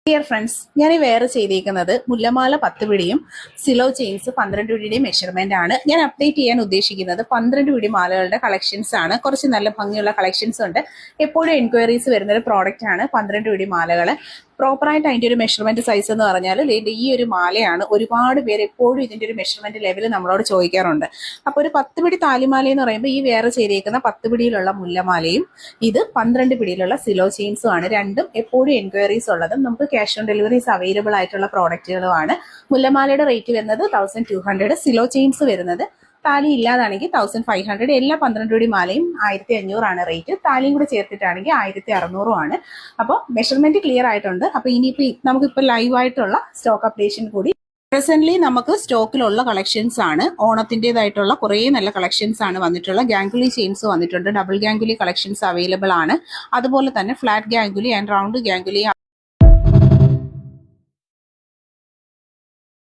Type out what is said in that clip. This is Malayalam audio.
ഡിയർ ഫ്രണ്ട്സ്, ഞാൻ ഈ വെയർ ചെയ്തിരിക്കുന്നത് മുല്ലമാല 10 പിടിയും സിലോ ചെയിൻസ് 12 പിടിയുടെയും മെഷർമെന്റ് ആണ്. ഞാൻ അപ്ഡേറ്റ് ചെയ്യാൻ ഉദ്ദേശിക്കുന്നത് 12 പിടി മാലകളുടെ കളക്ഷൻസ് ആണ്. കുറച്ച് നല്ല ഭംഗിയുള്ള കളക്ഷൻസ് ഉണ്ട്. എപ്പോഴും എൻക്വയറീസ് വരുന്ന ഒരു പ്രോഡക്റ്റ് ആണ് 12 പിടി മാലകൾ. പ്രോപ്പറായിട്ട് അതിൻ്റെ ഒരു മെഷർമെന്റ് സൈസ് എന്ന് പറഞ്ഞാൽ ഈ ഒരു മാലയാണ്. ഒരുപാട് പേര് എപ്പോഴും ഇതിൻ്റെ ഒരു മെഷർമെന്റ് ലെവൽ നമ്മളോട് ചോദിക്കാറുണ്ട്. അപ്പോൾ ഒരു 10 പിടി താലിമാല എന്ന് പറയുമ്പോൾ ഈ വെയർ ചെയ്തിരിക്കുന്ന 10 പിടിയിലുള്ള മുല്ലമാലയും ഇത് 12 പിടിയിലുള്ള സിലോ ചെയിൻസും ആണ്. രണ്ടും എപ്പോഴും എൻക്വയറീസ് ഉള്ളതും നമുക്ക് ക്യാഷ് ഓൺ ഡെലിവറീസ് അവൈലബിൾ ആയിട്ടുള്ള പ്രോഡക്റ്റുകളുമാണ്. മുല്ലമാലയുടെ റേറ്റ് വരുന്നത് 1200, സിലോ ചെയിൻസ് വരുന്നത് താലി ഇല്ലാതാണെങ്കിൽ 1500. എല്ലാ 12 പിടി മാലയും 1500 ആണ് റേറ്റ്. താലിയും കൂടെ ചേർത്തിട്ടാണെങ്കിൽ 1600 ആണ്. അപ്പോൾ മെഷർമെന്റ് ക്ലിയർ ആയിട്ടുണ്ട്. അപ്പോൾ ഇനിയിപ്പോൾ നമുക്കിപ്പോൾ ലൈവായിട്ടുള്ള സ്റ്റോക്ക് അപ്ഡേഷൻ കൂടി പ്രസന്റ്ലി നമുക്ക് സ്റ്റോക്കിലുള്ള കളക്ഷൻസ് ആണ്. ഓണത്തിൻ്റെതായിട്ടുള്ള കുറേ നല്ല കളക്ഷൻസ് ആണ് വന്നിട്ടുള്ള. ഗാംഗുലി ചെയിൻസ് വന്നിട്ടുണ്ട്. ഡബിൾ ഗാംഗുലി കളക്ഷൻസ് അവൈലബിൾ ആണ്. അതുപോലെ തന്നെ flat Ganguly and round Ganguly